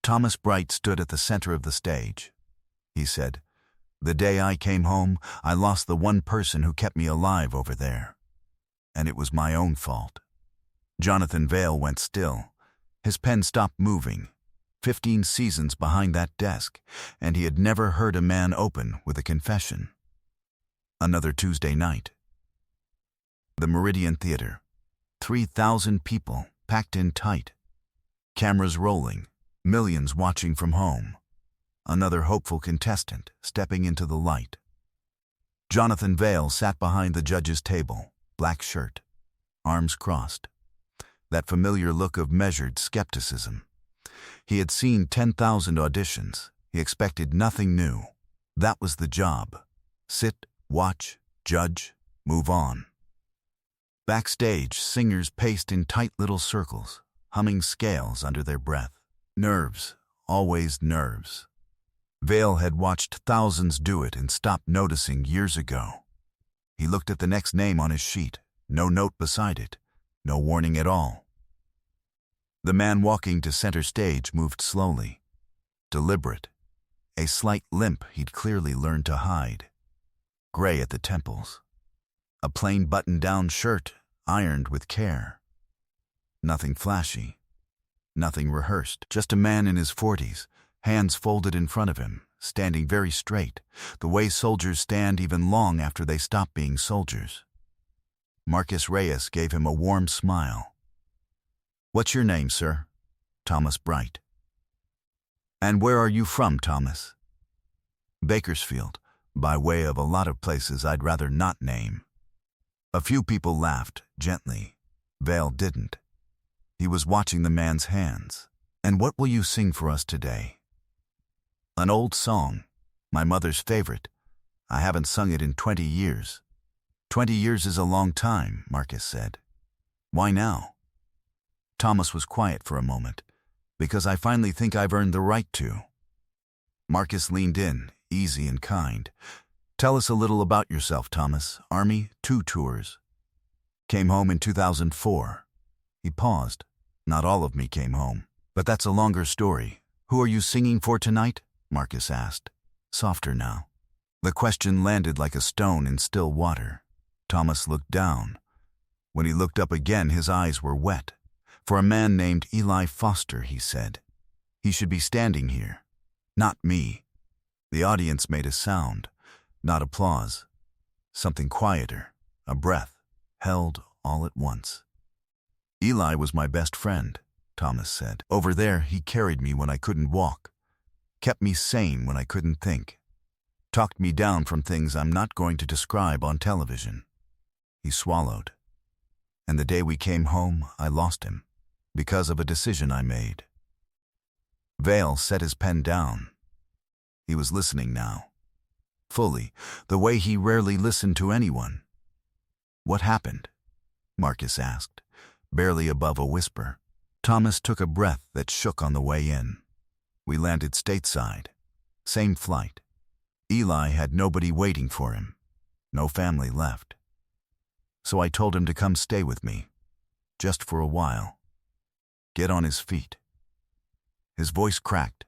Thomas Bright stood at the center of the stage. He said, "The day I came home, I lost the one person who kept me alive over there. And it was my own fault." Jonathan Vail went still. His pen stopped moving. 15 seasons behind that desk, and he had never heard a man open with a confession. Another Tuesday night. The Meridian Theater. 3,000 people, packed in tight. Cameras rolling, millions watching from home. Another hopeful contestant stepping into the light. Jonathan Vail sat behind the judge's table, black shirt, arms crossed. That familiar look of measured skepticism. He had seen 10,000 auditions. He expected nothing new. That was the job. Sit, watch, judge, move on. Backstage, singers paced in tight little circles, humming scales under their breath. Nerves, always nerves. Vail had watched thousands do it and stopped noticing years ago. He looked at the next name on his sheet, no note beside it, no warning at all. The man walking to center stage moved slowly, deliberate, a slight limp he'd clearly learned to hide. Gray at the temples. A plain button-down shirt, ironed with care. Nothing flashy, nothing rehearsed, just a man in his 40s, hands folded in front of him, standing very straight, the way soldiers stand even long after they stop being soldiers. Marcus Reyes gave him a warm smile. "What's your name, sir?" "Thomas Bright." "And where are you from, Thomas?" "Bakersfield, by way of a lot of places I'd rather not name." A few people laughed, gently. Vail didn't. He was watching the man's hands. "And what will you sing for us today?" "An old song, my mother's favorite. I haven't sung it in 20 years. 20 years is a long time," Marcus said. "Why now?" Thomas was quiet for a moment. "Because I finally think I've earned the right to." Marcus leaned in, easy and kind. "Tell us a little about yourself, Thomas. Army, 2 tours. Came home in 2004. He paused. "Not all of me came home. But that's a longer story. Who are you singing for tonight?" Marcus asked, softer now. The question landed like a stone in still water. Thomas looked down. When he looked up again, his eyes were wet. "For a man named Eli Foster," he said. "He should be standing here. Not me." The audience made a sound, not applause. Something quieter, a breath, held all at once. "Eli was my best friend," Thomas said. "Over there, he carried me when I couldn't walk, kept me sane when I couldn't think, talked me down from things I'm not going to describe on television." He swallowed. "And the day we came home, I lost him, because of a decision I made." Vail set his pen down. He was listening now. Fully, the way he rarely listened to anyone. "What happened?" Marcus asked, barely above a whisper. Thomas took a breath that shook on the way in. "We landed stateside. Same flight. Eli had nobody waiting for him. No family left. So I told him to come stay with me, just for a while. Get on his feet." His voice cracked.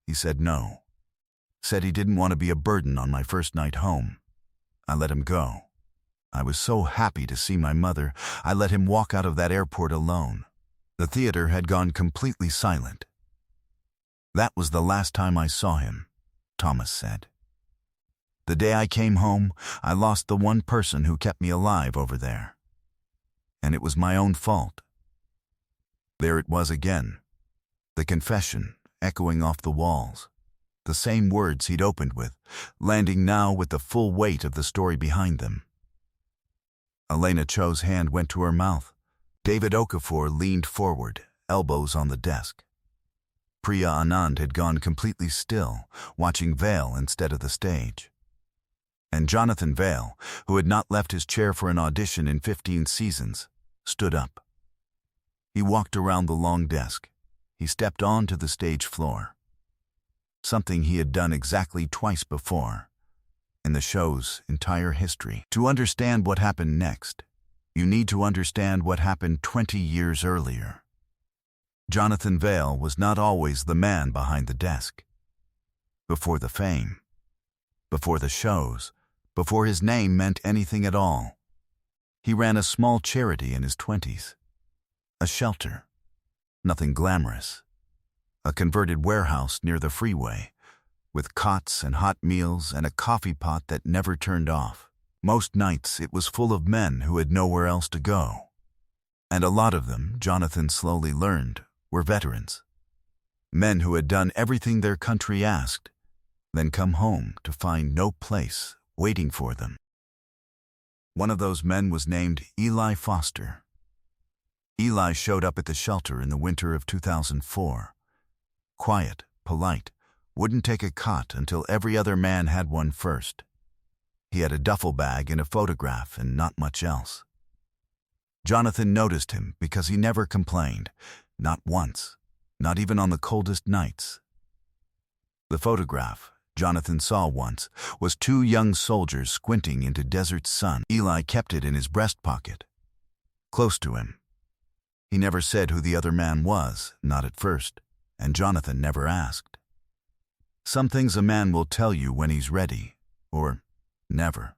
He said no. Said he didn't want to be a burden on my first night home. I let him go. I was so happy to see my mother, I let him walk out of that airport alone. The theater had gone completely silent. "That was the last time I saw him," Thomas said. "The day I came home, I lost the one person who kept me alive over there. And it was my own fault." There it was again. The confession, echoing off the walls. The same words he'd opened with, landing now with the full weight of the story behind them. Elena Cho's hand went to her mouth. David Okafor leaned forward, elbows on the desk. Priya Anand had gone completely still, watching Vail instead of the stage. And Jonathan Vail, who had not left his chair for an audition in 15 seasons, stood up. He walked around the long desk. He stepped onto the stage floor. Something he had done exactly twice before, in the show's entire history. To understand what happened next, you need to understand what happened 20 years earlier. Jonathan Vale was not always the man behind the desk. Before the fame, before the shows, before his name meant anything at all, he ran a small charity in his 20s. A shelter. Nothing glamorous. A converted warehouse near the freeway, with cots and hot meals and a coffee pot that never turned off. Most nights it was full of men who had nowhere else to go. And a lot of them, Jonathan slowly learned, were veterans. Men who had done everything their country asked, then come home to find no place waiting for them. One of those men was named Eli Foster. Eli showed up at the shelter in the winter of 2004. Quiet, polite, wouldn't take a cot until every other man had one first. He had a duffel bag and a photograph and not much else. Jonathan noticed him because he never complained, not once, not even on the coldest nights. The photograph, Jonathan saw once, was two young soldiers squinting into desert sun. Eli kept it in his breast pocket, close to him. He never said who the other man was, not at first, and Jonathan never asked. Some things a man will tell you when he's ready, or never.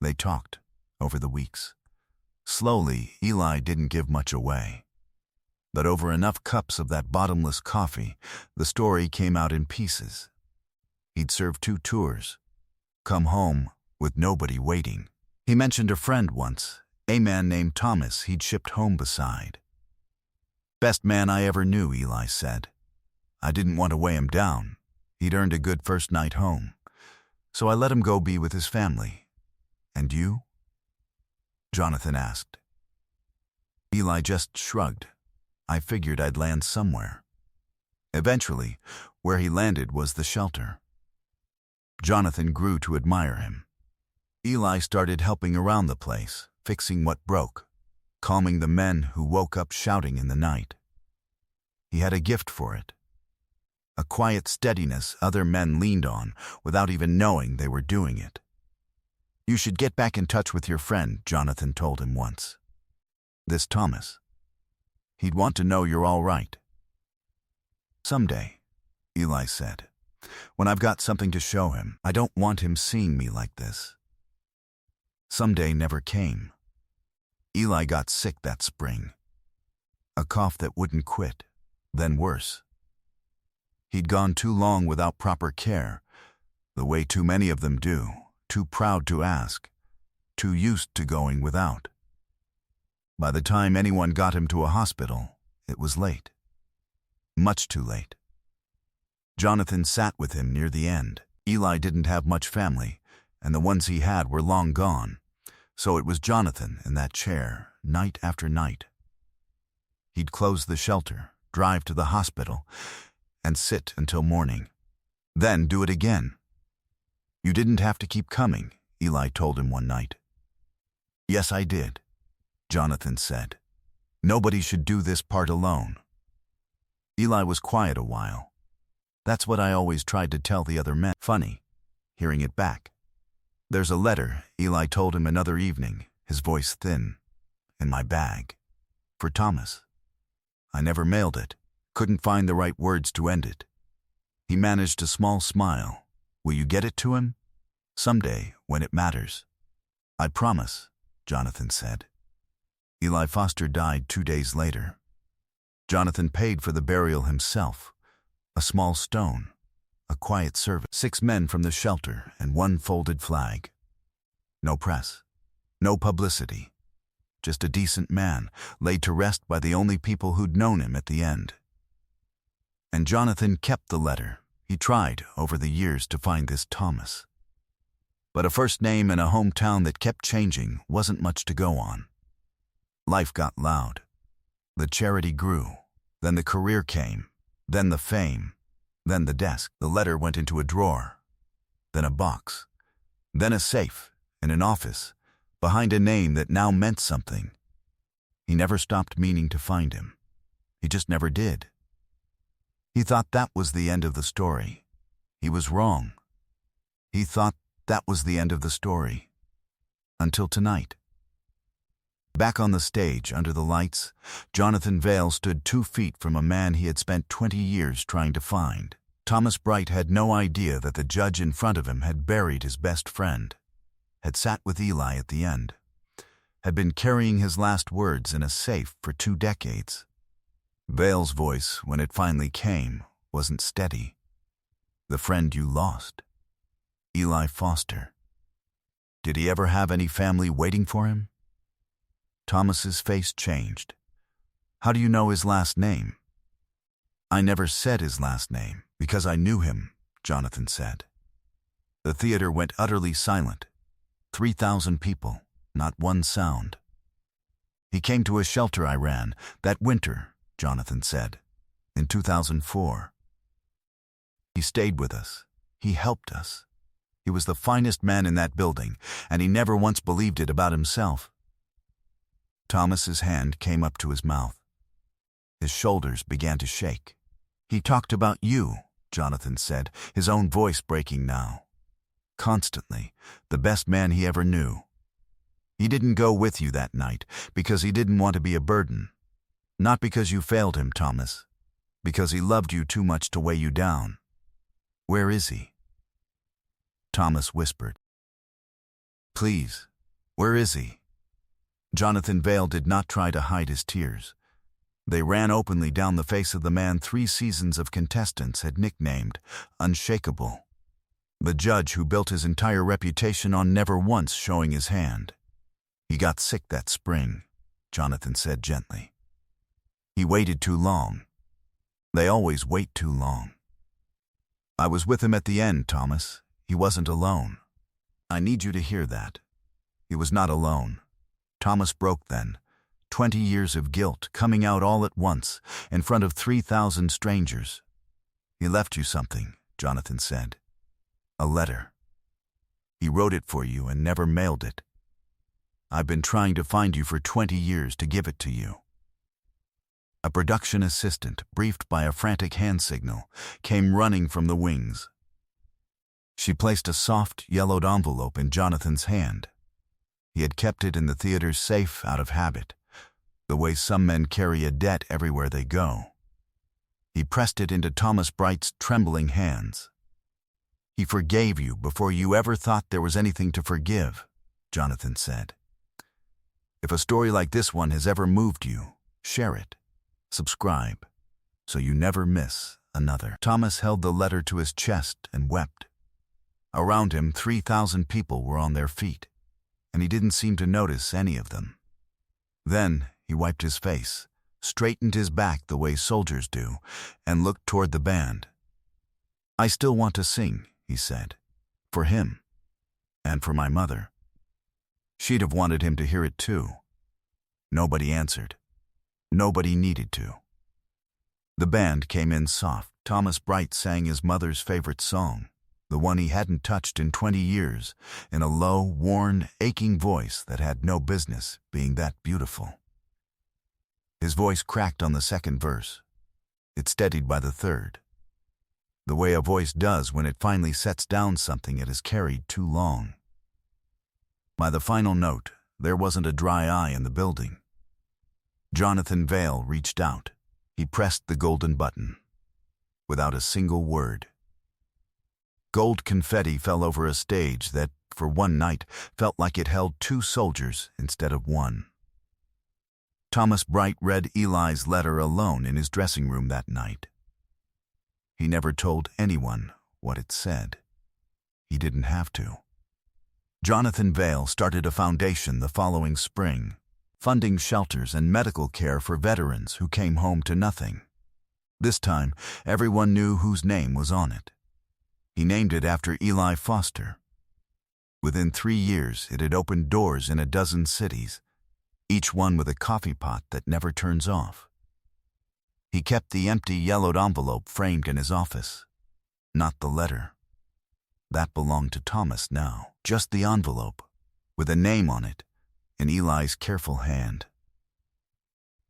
They talked over the weeks. Slowly, Eli didn't give much away. But over enough cups of that bottomless coffee, the story came out in pieces. He'd served 2 tours, come home with nobody waiting. He mentioned a friend once, a man named Thomas he'd shipped home beside. Best man I ever knew, Eli said. I didn't want to weigh him down. He'd earned a good first night home. So I let him go be with his family. And you? Jonathan asked. Eli just shrugged. I figured I'd land somewhere. Eventually, where he landed was the shelter. Jonathan grew to admire him. Eli started helping around the place, fixing what broke, calming the men who woke up shouting in the night. He had a gift for it. A quiet steadiness other men leaned on without even knowing they were doing it. You should get back in touch with your friend, Jonathan told him once. This Thomas. He'd want to know you're all right. Someday, Eli said, when I've got something to show him, I don't want him seeing me like this. Someday never came. Eli got sick that spring. A cough that wouldn't quit, then worse. He'd gone too long without proper care, the way too many of them do, too proud to ask, too used to going without. By the time anyone got him to a hospital, it was late. Much too late. Jonathan sat with him near the end. Eli didn't have much family, and the ones he had were long gone, so it was Jonathan in that chair, night after night. He'd close the shelter, drive to the hospital, and sit until morning. Then do it again. You didn't have to keep coming, Eli told him one night. Yes, I did, Jonathan said. Nobody should do this part alone. Eli was quiet a while. That's what I always tried to tell the other men. Funny, hearing it back. There's a letter, Eli told him another evening, his voice thin, in my bag. For Thomas. I never mailed it. Couldn't find the right words to end it. He managed a small smile. Will you get it to him? Someday, when it matters. I promise, Jonathan said. Eli Foster died 2 days later. Jonathan paid for the burial himself. A small stone, a quiet service, 6 men from the shelter and 1 folded flag. No press, no publicity. Just a decent man, laid to rest by the only people who'd known him at the end. And Jonathan kept the letter. He tried, over the years, to find this Thomas. But a first name in a hometown that kept changing wasn't much to go on. Life got loud. The charity grew. Then the career came. Then the fame. Then the desk. The letter went into a drawer. Then a box. Then a safe, in an office, behind a name that now meant something. He never stopped meaning to find him. He just never did. He thought that was the end of the story. He was wrong. He thought that was the end of the story. Until tonight. Back on the stage, under the lights, Jonathan Vail stood 2 feet from a man he had spent 20 years trying to find. Thomas Bright had no idea that the judge in front of him had buried his best friend, had sat with Eli at the end, had been carrying his last words in a safe for 2 decades. Vail's voice, when it finally came, wasn't steady. The friend you lost. Eli Foster. Did he ever have any family waiting for him? Thomas's face changed. How do you know his last name? I never said his last name because I knew him, Jonathan said. The theater went utterly silent. 3,000 people, not one sound. He came to a shelter I ran that winter, Jonathan said, in 2004. He stayed with us. He helped us. He was the finest man in that building, and he never once believed it about himself. Thomas's hand came up to his mouth. His shoulders began to shake. He talked about you, Jonathan said, his own voice breaking now. Constantly, the best man he ever knew. He didn't go with you that night because he didn't want to be a burden. Not because you failed him, Thomas. Because he loved you too much to weigh you down. Where is he? Thomas whispered. Please, where is he? Jonathan Vail did not try to hide his tears. They ran openly down the face of the man 3 seasons of contestants had nicknamed Unshakable. The judge who built his entire reputation on never once showing his hand. He got sick that spring, Jonathan said gently. He waited too long. They always wait too long. I was with him at the end, Thomas. He wasn't alone. I need you to hear that. He was not alone. Thomas broke then. 20 years of guilt coming out all at once in front of 3,000 strangers. He left you something, Jonathan said. A letter. He wrote it for you and never mailed it. I've been trying to find you for 20 years to give it to you. A production assistant, briefed by a frantic hand signal, came running from the wings. She placed a soft, yellowed envelope in Jonathan's hand. He had kept it in the theater's safe out of habit, the way some men carry a debt everywhere they go. He pressed it into Thomas Bright's trembling hands. He forgave you before you ever thought there was anything to forgive, Jonathan said. If a story like this one has ever moved you, share it. Subscribe, so you never miss another. Thomas held the letter to his chest and wept. Around him, 3,000 people were on their feet, and he didn't seem to notice any of them. Then he wiped his face, straightened his back the way soldiers do, and looked toward the band. I still want to sing, he said, for him, and for my mother. She'd have wanted him to hear it too. Nobody answered. Nobody needed to. The band came in soft. Thomas Bright sang his mother's favorite song, the one he hadn't touched in 20 years, in a low, worn, aching voice that had no business being that beautiful. His voice cracked on the second verse. It steadied by the third. The way a voice does when it finally sets down something it has carried too long. By the final note, there wasn't a dry eye in the building. Jonathan Vail reached out. He pressed the golden button. Without a single word. Gold confetti fell over a stage that, for one night, felt like it held 2 soldiers instead of 1. Thomas Bright read Eli's letter alone in his dressing room that night. He never told anyone what it said. He didn't have to. Jonathan Vail started a foundation the following spring, funding shelters and medical care for veterans who came home to nothing. This time, everyone knew whose name was on it. He named it after Eli Foster. Within 3 years, it had opened doors in a dozen cities, each one with a coffee pot that never turns off. He kept the empty yellowed envelope framed in his office, not the letter. That belonged to Thomas now, just the envelope, with a name on it, in Eli's careful hand.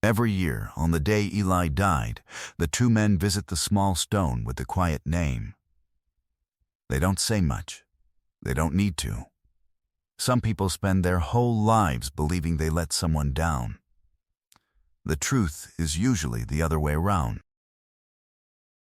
Every year, on the day Eli died, the 2 men visit the small stone with the quiet name. They don't say much. They don't need to. Some people spend their whole lives believing they let someone down. The truth is usually the other way around.